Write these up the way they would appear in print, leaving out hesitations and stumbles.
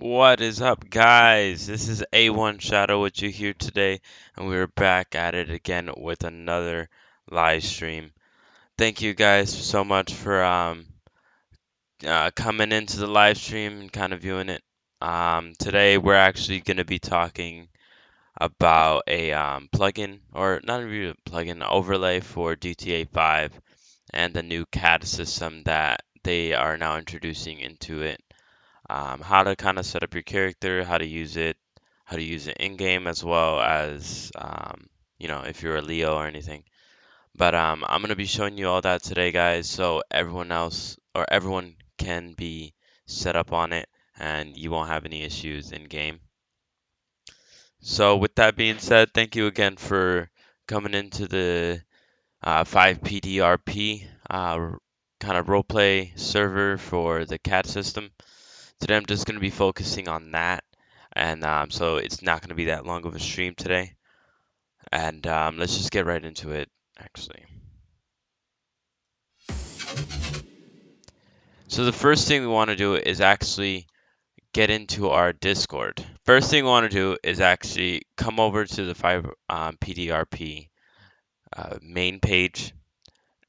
What is up, guys? This is A1 Shadow with you here today, and we're back at it again with another live stream. Thank you guys so much for coming into the live stream and kind of viewing it. Today we're actually going to be talking about a plugin, or not really a plugin, overlay for GTA 5 and the new CAD system that they are now introducing into it. How to kind of set up your character, how to use it in game, as well as if you're a Leo or anything. But I'm gonna be showing you all that today, guys, so everyone can be set up on it, and you won't have any issues in game. So with that being said, thank you again for coming into the FivePDRP kind of roleplay server for the CAD system. Today I'm just going to be focusing on that, and so it's not going to be that long of a stream today. And let's just get right into it, actually. So the first thing we want to do is actually get into our Discord. First thing we want to do is actually come over to the FivePDRP main page,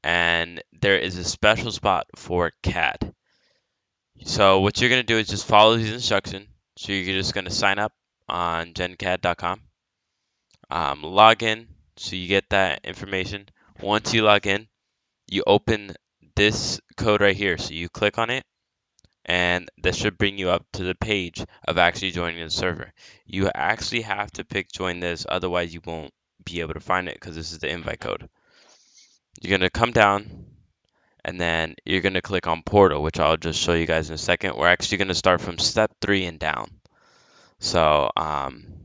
and there is a special spot for CAD. So what you're going to do is just follow these instructions. So you're just going to sign up on GenCad.com. Log in, so you get that information. Once you log in, you open this code right here. So you click on it, and that should bring you up to the page of actually joining the server. You actually have to pick join this, otherwise you won't be able to find it because this is the invite code. You're going to come down, and then you're going to click on portal, which I'll just show you guys in a second. We're actually going to start from step 3 and down. So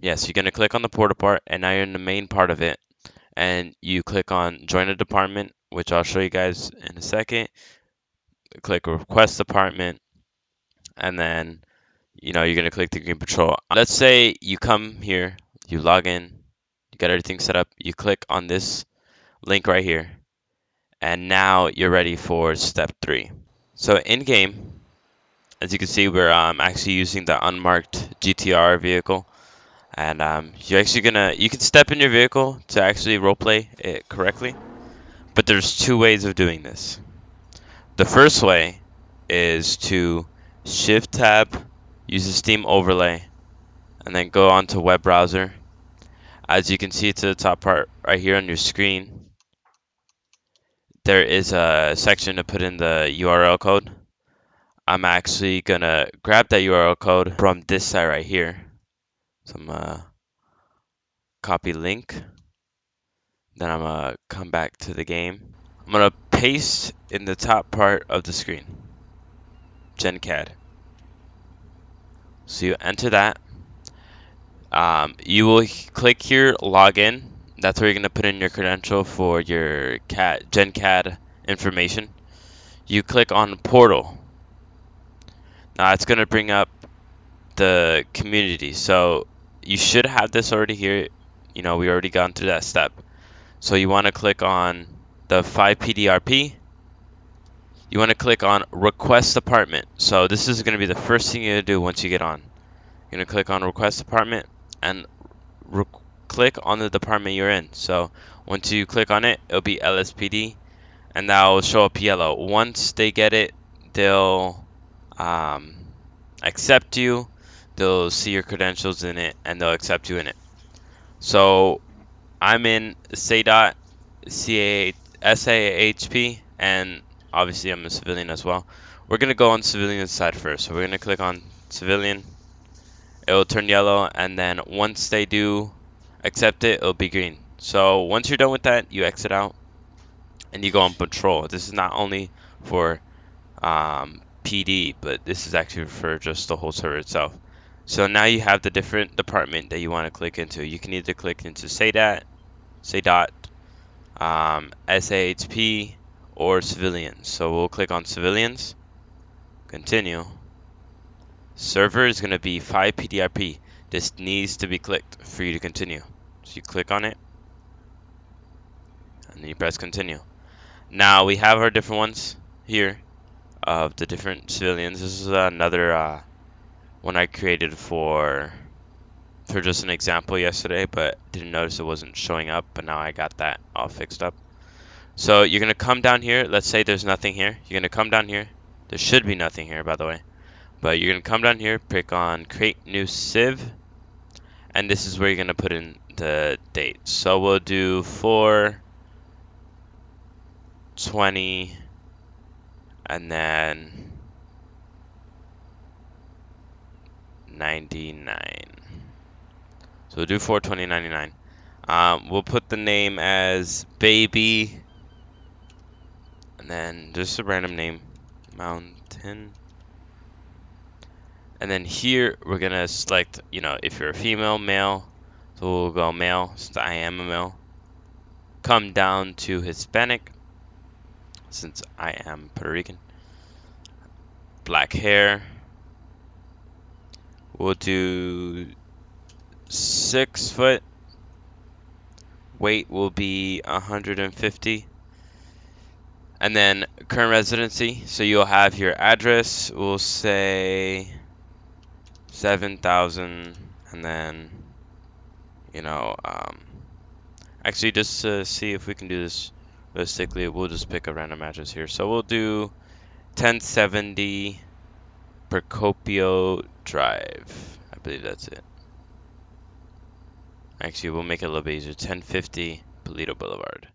yes, you're going to click on the portal part, and now you're in the main part of it, and you click on join a department, which I'll show you guys in a second. Click request department, and then you're going to click the green patrol. Let's say you come here, you log in, you got everything set up, you click on this link right here, and now you're ready for step 3. So in game, as you can see, we're actually using the unmarked GTR vehicle. And you can step in your vehicle to actually roleplay it correctly. But there's two ways of doing this. The first way is to shift tab, use the Steam overlay, and then go onto web browser. As you can see to the top part right here on your screen, there is a section to put in the URL code. I'm actually gonna grab that URL code from this site right here. So I'm copy link. Then I'm gonna come back to the game. I'm gonna paste in the top part of the screen, Gen Cad. So you enter that. You will click here, login. That's where you're gonna put in your credential for your Gen Cad information. You click on portal. Now it's gonna bring up the community. So you should have this already here. We already gone through that step. So you want to click on the FivePDRP. You want to click on request department. So this is going to be the first thing you're going to do once you get on. You're going to click on request department and click on the department you're in. So once you click on it, it'll be LSPD, and that will show up yellow. Once they get it, they'll accept you. They'll see your credentials in it, and they'll accept you in it. So I'm in SAHP, and obviously I'm a civilian as well. We're going to go on civilian side first. So we're going to click on civilian. It will turn yellow, and then once they do accept it, it'll be green. So once you're done with that, you exit out and you go on patrol. This is not only for PD, but this is actually for just the whole server itself. So now you have the different department that you want to click into. You can either click into SAHP, SAHP, or civilians. So we'll click on civilians, continue. Server is going to be FivePDRP. This needs to be clicked for you to continue. So you click on it, and then you press continue. Now we have our different ones here of the different civilians. This is another one I created for just an example yesterday, but didn't notice it wasn't showing up, but now I got that all fixed up. So you're gonna come down here. Let's say there's nothing here. You're gonna come down here. There should be nothing here, by the way. But you're gonna come down here, pick on create new Civ, and this is where you're gonna put in the date. So we'll do 4/20, and then 99. So we'll do 4/20/99. We'll put the name as baby, and then just a random name, mountain. And then here we're gonna select, if you're a female, male. So we'll go male since I am a male. Come down to Hispanic since I am Puerto Rican. Black hair. We'll do 6 foot. Weight will be 150. And then current residency. So you'll have your address. We'll say 7,000, and then actually, just to see if we can do this realistically, we'll just pick a random address here. So we'll do 1070 Procopio Drive. I believe that's it. Actually, we'll make it a little bit easier. 1050 Polito Boulevard.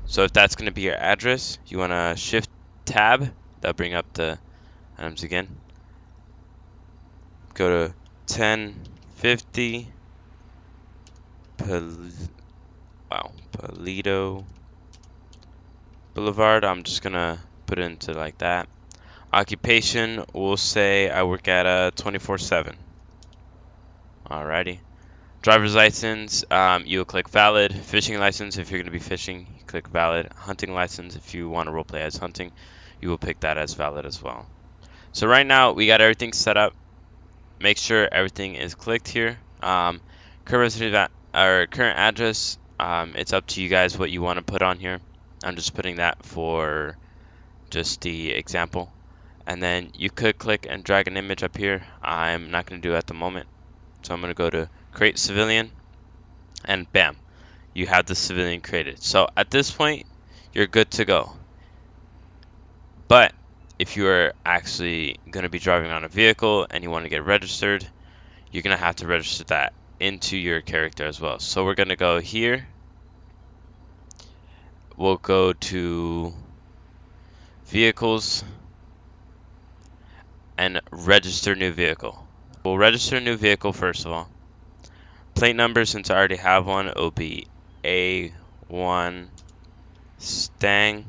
So if that's going to be your address, you want to shift tab. That'll bring up the items again. Go to 1050 Polito Boulevard. I'm just gonna put it into like that. Occupation, we'll say I work at a 24/7. Alrighty. Driver's license, you'll click valid. Fishing license, if you're gonna be fishing, you click valid. Hunting license, if you want to roleplay as hunting, you will pick that as valid as well. So right now we got everything set up. Make sure everything is clicked here. Current address, it's up to you guys what you want to put on here. I'm just putting that for just the example. And then you could click and drag an image up here. I'm not going to do it at the moment. So I'm going to go to create civilian, and bam, you have the civilian created. So at this point, you're good to go. But if you are actually going to be driving on a vehicle and you want to get registered, you're going to have to register that into your character as well. So we're going to go here. We'll go to vehicles and register new vehicle. We'll register a new vehicle first of all. Plate number, since I already have one, it will be A1 Stang.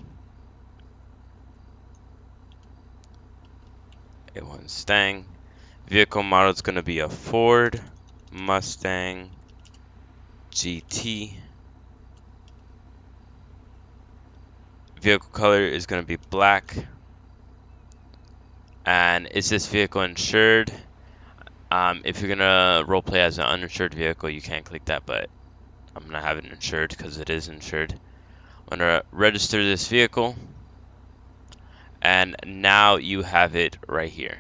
A1 Stang. Vehicle model is going to be a Ford Mustang GT. Vehicle color is going to be black. And is this vehicle insured? If you're gonna roleplay as an uninsured vehicle, you can't click that, but I'm gonna have it insured because it is insured. I'm gonna register this vehicle, and now you have it right here.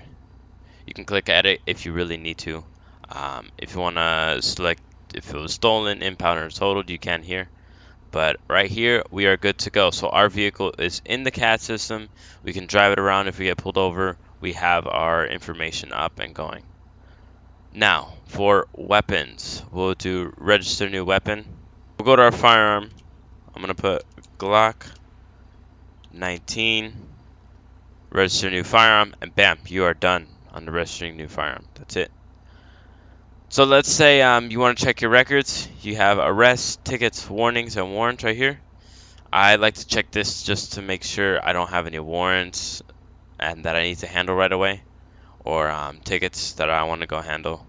You can click edit if you really need to. If you wanna select if it was stolen, impounded, or totaled, you can here. But right here, we are good to go. So our vehicle is in the CAD system. We can drive it around if we get pulled over. We have our information up and going. Now, for weapons, we'll do register new weapon. We'll go to our firearm. I'm going to put Glock 19, register new firearm, and bam, you are done on the registering new firearm. That's it. So let's say you want to check your records. You have arrests, tickets, warnings, and warrants right here. I like to check this just to make sure I don't have any warrants and that I need to handle right away, or tickets that I want to go handle.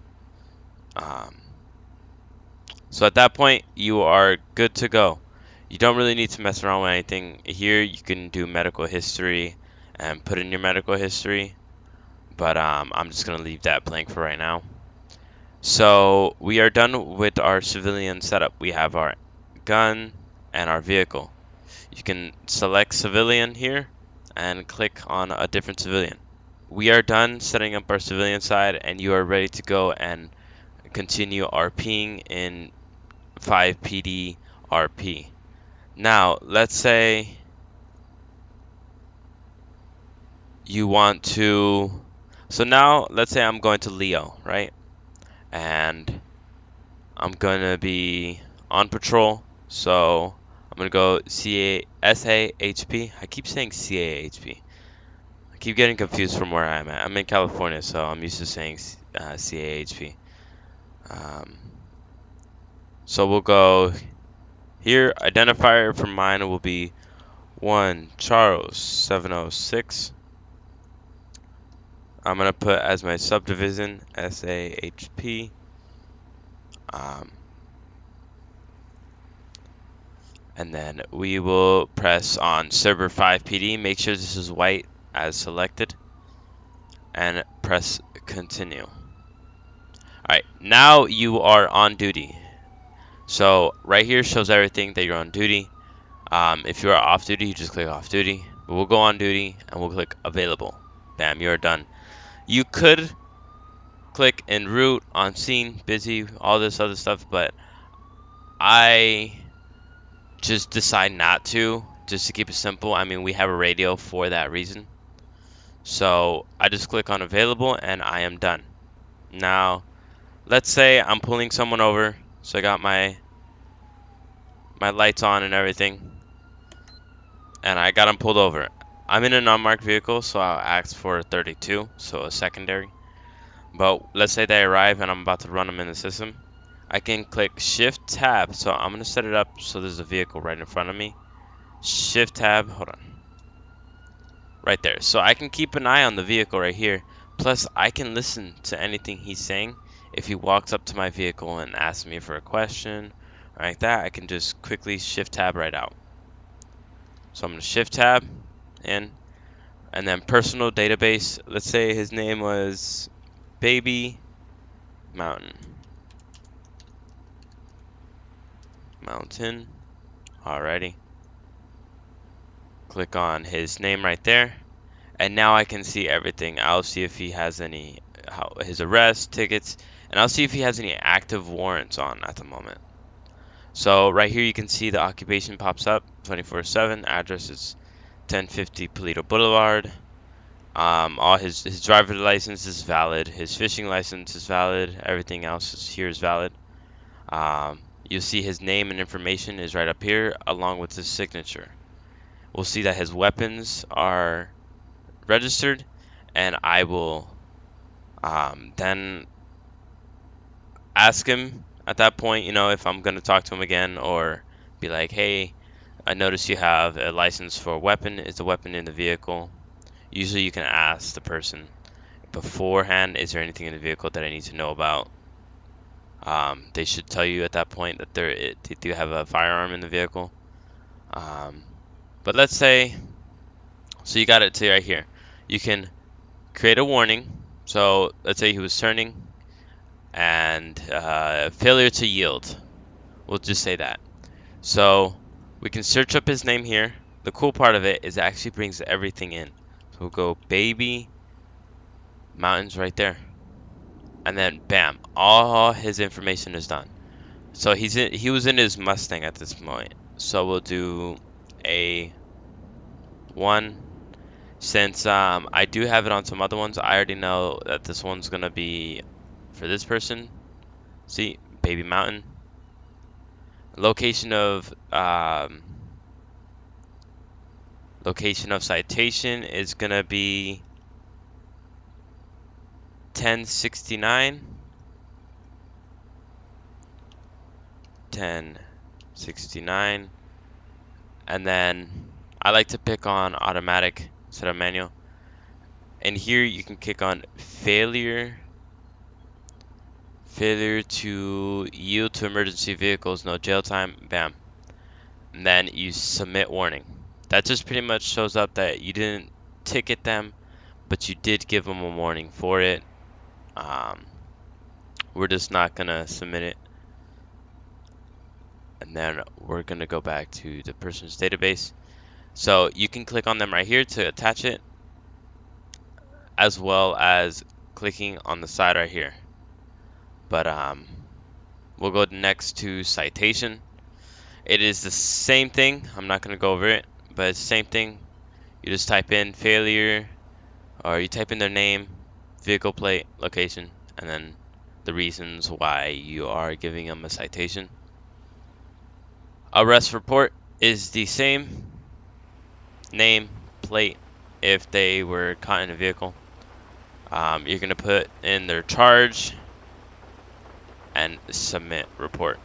So at that point, you are good to go. You don't really need to mess around with anything. Here, you can do medical history and put in your medical history, but I'm just going to leave that blank for right now. So we are done with our civilian setup. We have our gun and our vehicle. You can select civilian here and click on a different civilian. we are done setting up our civilian side, and you are ready to go and continue RPing in FivePDRP. Now, let's say you want to. So now, let's say I'm going to Leo, right? And I'm gonna be on patrol. So I'm gonna go SAHP. I keep saying CAHP. I keep getting confused from where I'm at. I'm in California, so I'm used to saying CAHP. Um, so we'll go here. Identifier for mine will be 1 Charles 706. I'm gonna put as my subdivision SAHP. And then we will press on server 5PD. Make sure this is white as selected, and press continue. Alright, now you are on duty. So right here shows everything that you're on duty. If you are off duty, you just click off duty. But we'll go on duty and we'll click available. Bam, you're done. You could click en route, on scene, busy, all this other stuff, but I just decide not to, just to keep it simple. I mean, we have a radio for that reason. So I just click on available and I am done. Now, let's say I'm pulling someone over. So I got my lights on and everything, and I got him pulled over. I'm in an unmarked vehicle, so I'll ask for a 32, so a secondary. But let's say they arrive and I'm about to run them in the system. I can click Shift Tab. So I'm gonna set it up so there's a vehicle right in front of me. Shift Tab, hold on. Right there. So I can keep an eye on the vehicle right here. Plus, I can listen to anything he's saying. If he walks up to my vehicle and asks me for a question or like that, I can just quickly Shift Tab right out. So I'm going to Shift Tab in, and then personal database. Let's say his name was Baby Mountain. Alrighty. Click on his name right there. And now I can see everything. I'll see if he has any, his arrest tickets, and I'll see if he has any active warrants on at the moment. So right here you can see the occupation pops up 24/7. Address is 1050 Polito Boulevard. All his driver's license is valid. His fishing license is valid. Everything else here is valid. You'll see his name and information is right up here along with his signature. We'll see that his weapons are registered, and I will then ask him at that point, if I'm going to talk to him again, or be like, hey, I noticed you have a license for a weapon. Is the weapon in the vehicle? Usually you can ask the person beforehand, is there anything in the vehicle that I need to know about? They should tell you at that point that they do have a firearm in the vehicle. But let's say, so you got it to right here. You can create a warning. So let's say he was turning and failure to yield. We'll just say that. So we can search up his name here. The cool part of it is it actually brings everything in. So we'll go Baby Mountains right there. And then bam, all his information is done. So he was in his Mustang at this point. So we'll do a 1. Since I do have it on some other ones, I already know that this one's gonna be for this person. See, Baby Mountain. Location of citation is gonna be 1069. 1069. And then I like to pick on automatic instead of manual. And here you can click on failure to yield to emergency vehicles, no jail time, bam. And then you submit warning. That just pretty much shows up that you didn't ticket them, but you did give them a warning for it. We're just not gonna submit it. And then we're gonna go back to the person's database. So you can click on them right here to attach it. as well as clicking on the side right here. But we'll go next to citation. It is the same thing. I'm not going to go over it, but it's the same thing. You just type in failure, or you type in their name, vehicle plate, location, and then the reasons why you are giving them a citation. Arrest report is the same. Name, plate, if they were caught in a vehicle. You're going to put in their charge and submit report.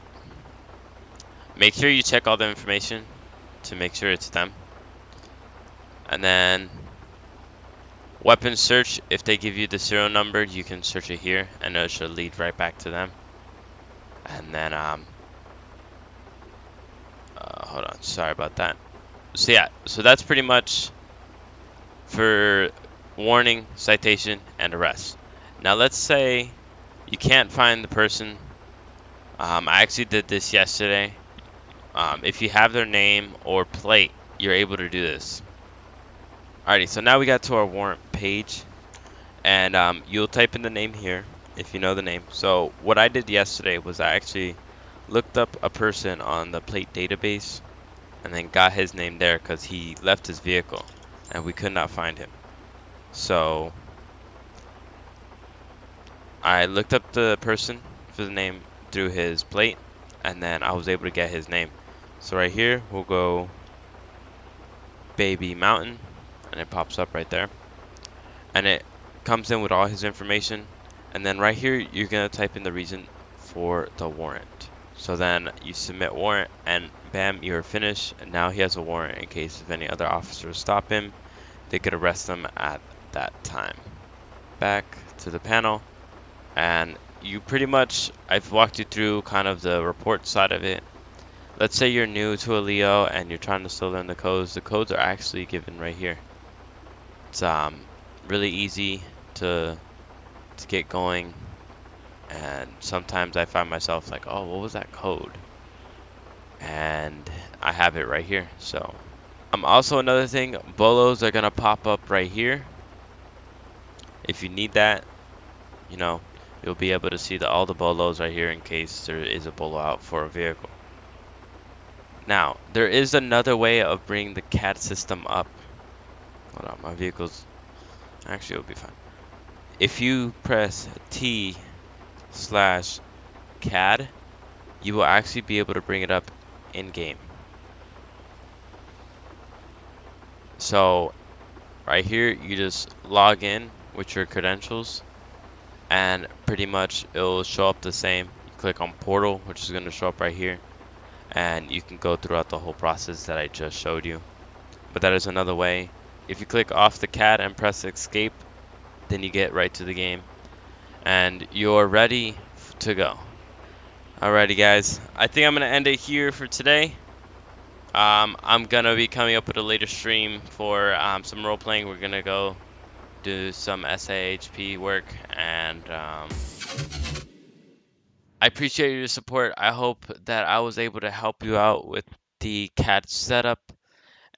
Make sure you check all the information to make sure it's them. And then weapon search, if they give you the serial number, you can search it here and it should lead right back to them. And then hold on, sorry about that. So yeah, so that's pretty much for warning, citation, and arrest. Now let's say you can't find the person. I actually did this yesterday. If you have their name or plate, you're able to do this. Alrighty, so now we got to our warrant page, and you'll type in the name here if you know the name. So what I did yesterday was I actually looked up a person on the plate database and then got his name there because he left his vehicle and we could not find him. So I looked up the person for the name through his plate, and then I was able to get his name. So right here we'll go Baby Mountain, and it pops up right there, and it comes in with all his information. And then right here you're gonna type in the reason for the warrant. So then you submit warrant, and bam, you're finished. And now he has a warrant in case if any other officers stop him, they could arrest him at that time. Back to the panel, and you pretty much, I've walked you through kind of the report side of it. Let's say you're new to a Leo and you're trying to still learn the codes. The codes are actually given right here. It's really easy to get going, and sometimes I find myself like, oh, what was that code? And I have it right here. So also another thing, bolos are gonna pop up right here. If you need that, you know, you'll be able to see all the bolos right here in case there is a bolo out for a vehicle. Now, there is another way of bringing the CAD system up. Hold on, my vehicle's... Actually, it'll be fine. If you press T/CAD, you will actually be able to bring it up in-game. So, right here, you just log in with your credentials, and pretty much it'll show up the same. You click on Portal, which is going to show up right here, and you can go throughout the whole process that I just showed you. But that is another way. If you click off the CAD and press escape, then you get right to the game and you're ready to go. Alrighty guys, I think I'm gonna end it here for today. I'm gonna be coming up with a later stream for some role playing. We're gonna go do some SAHP work, and I appreciate your support. I hope that I was able to help you out with the CAD setup,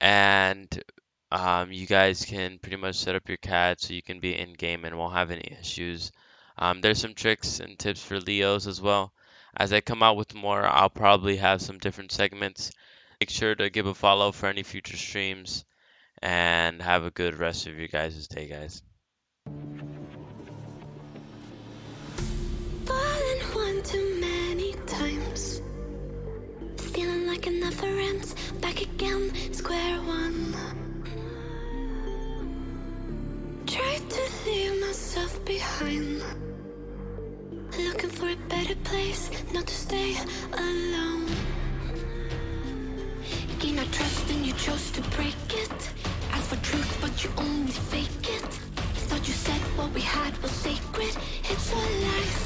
and you guys can pretty much set up your CAD so you can be in game and won't have any issues. There's some tricks and tips for Leos as well. As I come out with more, I'll probably have some different segments. Make sure to give a follow for any future streams, and have a good rest of your guys' day, guys. Fallen one too many times, feeling like it never ends. Back again, square one. Tried to leave myself behind, looking for a better place, not to stay alone. Gain our trust and you chose to break it. Ask for truth but you only fake it. Thought you said what we had was sacred. It's all lies.